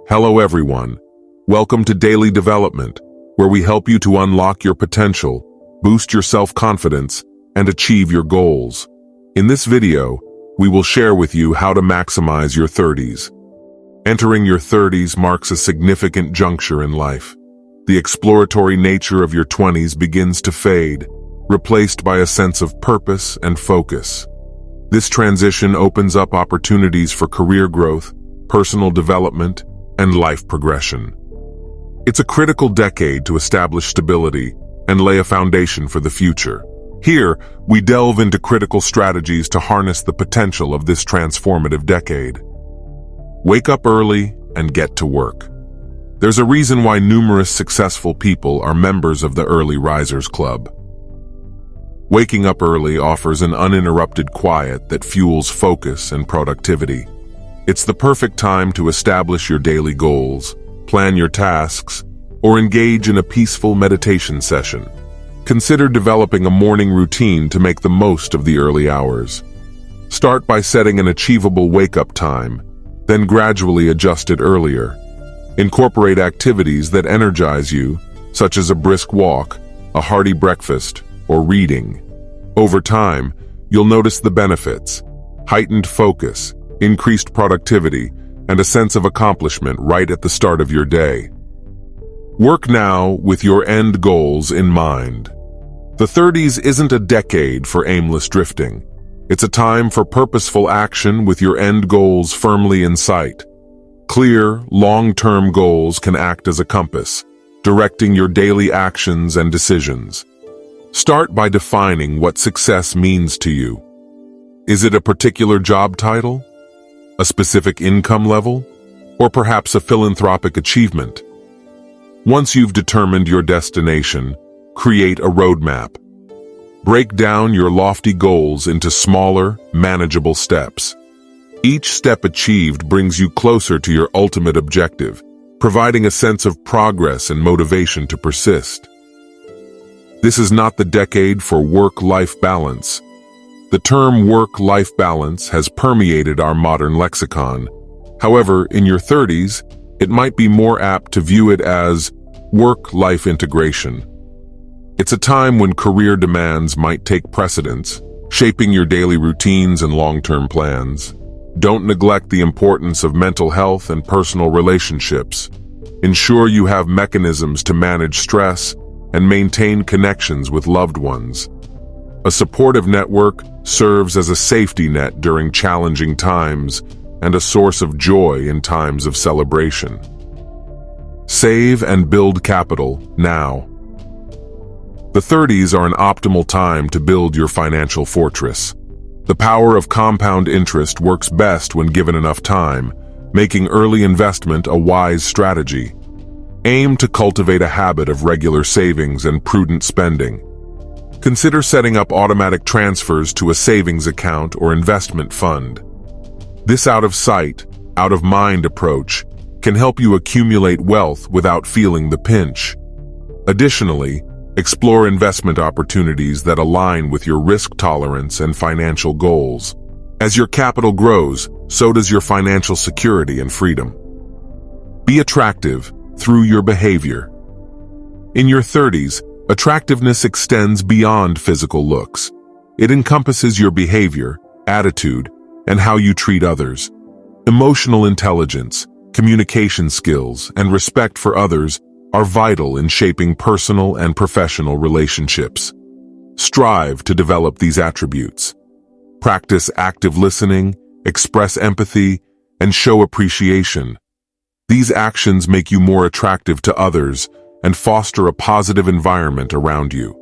Hello everyone. Welcome to Daily Development, where we help you to unlock your potential, boost your self-confidence, and achieve your goals. In this video, we will share with you how to maximize your 30s. Entering your 30s marks a significant juncture in life. The exploratory nature of your 20s begins to fade, replaced by a sense of purpose and focus. This transition opens up opportunities for career growth, personal development, and life progression. It's a critical decade to establish stability and lay a foundation for the future. Here, we delve into critical strategies to harness the potential of this transformative decade. Wake up early and get to work. There's a reason why numerous successful people are members of the Early Risers Club. Waking up early offers an uninterrupted quiet that fuels focus and productivity. It's the perfect time to establish your daily goals, plan your tasks, or engage in a peaceful meditation session. Consider developing a morning routine to make the most of the early hours. Start by setting an achievable wake-up time, then gradually adjust it earlier. Incorporate activities that energize you, such as a brisk walk, a hearty breakfast, or reading. Over time, you'll notice the benefits: heightened focus, increased productivity, and a sense of accomplishment right at the start of your day. Work now with your end goals in mind. The 30s isn't a decade for aimless drifting. It's a time for purposeful action with your end goals firmly in sight. Clear, long-term goals can act as a compass, directing your daily actions and decisions. Start by defining what success means to you. Is it a particular job title? A specific income level, or perhaps a philanthropic achievement? Once you've determined your destination, create a roadmap. Break down your lofty goals into smaller, manageable steps. Each step achieved brings you closer to your ultimate objective, providing a sense of progress and motivation to persist. This is not the decade for work-life balance. The term work-life balance has permeated our modern lexicon. However, in your 30s, it might be more apt to view it as work-life integration. It's a time when career demands might take precedence, shaping your daily routines and long-term plans. Don't neglect the importance of mental health and personal relationships. Ensure you have mechanisms to manage stress and maintain connections with loved ones. A supportive network serves as a safety net during challenging times and a source of joy in times of celebration. Save and build capital now. The 30s are an optimal time to build your financial fortress. The power of compound interest works best when given enough time, making early investment a wise strategy. Aim to cultivate a habit of regular savings and prudent spending. Consider setting up automatic transfers to a savings account or investment fund. This out-of-sight, out-of-mind approach can help you accumulate wealth without feeling the pinch. Additionally, explore investment opportunities that align with your risk tolerance and financial goals. As your capital grows, so does your financial security and freedom. Be attractive through your behavior. In your 30s, attractiveness extends beyond physical looks. It encompasses your behavior, attitude, and how you treat others. Emotional intelligence, communication skills, and respect for others are vital in shaping personal and professional relationships. Strive to develop these attributes. Practice active listening, express empathy, and show appreciation. These actions make you more attractive to others and foster a positive environment around you.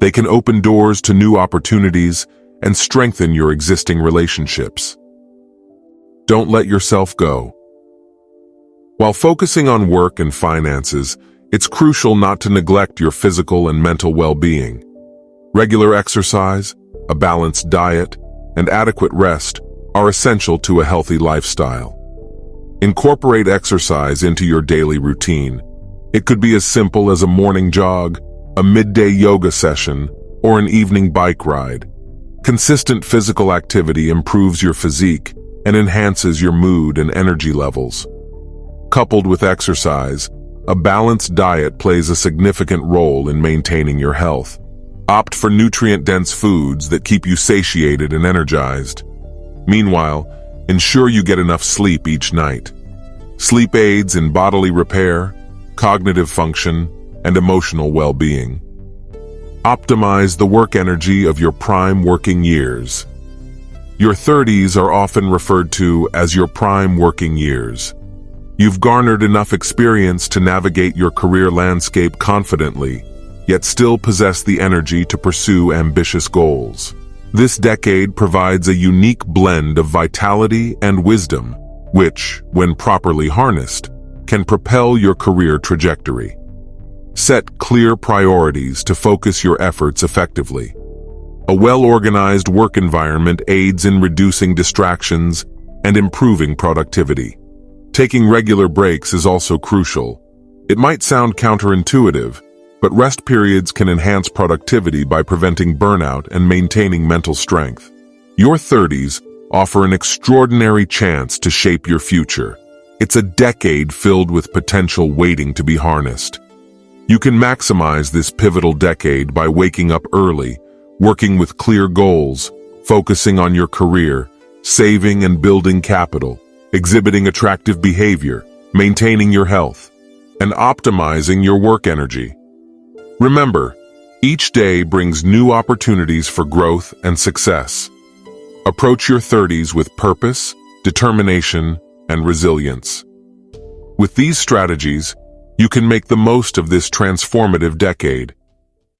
They can open doors to new opportunities and strengthen your existing relationships. Don't let yourself go. While focusing on work and finances, it's crucial not to neglect your physical and mental well-being. Regular exercise, a balanced diet, and adequate rest are essential to a healthy lifestyle. Incorporate exercise into your daily routine. It could be as simple as a morning jog, a midday yoga session, or an evening bike ride. Consistent physical activity improves your physique and enhances your mood and energy levels. Coupled with exercise, a balanced diet plays a significant role in maintaining your health. Opt for nutrient-dense foods that keep you satiated and energized. Meanwhile, ensure you get enough sleep each night. Sleep aids in bodily repair, cognitive function, and emotional well-being. Optimize the work energy of your prime working years. Your 30s are often referred to as your prime working years. You've garnered enough experience to navigate your career landscape confidently, yet still possess the energy to pursue ambitious goals. This decade provides a unique blend of vitality and wisdom, which, when properly harnessed, can propel your career trajectory. Set clear priorities to focus your efforts effectively. A well-organized work environment aids in reducing distractions and improving productivity. Taking regular breaks is also crucial. It might sound counterintuitive, but rest periods can enhance productivity by preventing burnout and maintaining mental strength. Your 30s offer an extraordinary chance to shape your future. It's a decade filled with potential waiting to be harnessed. You can maximize this pivotal decade by waking up early, working with clear goals, focusing on your career, saving and building capital, exhibiting attractive behavior, maintaining your health, and optimizing your work energy. Remember, each day brings new opportunities for growth and success. Approach your 30s with purpose, determination, and resilience. With these strategies, you can make the most of this transformative decade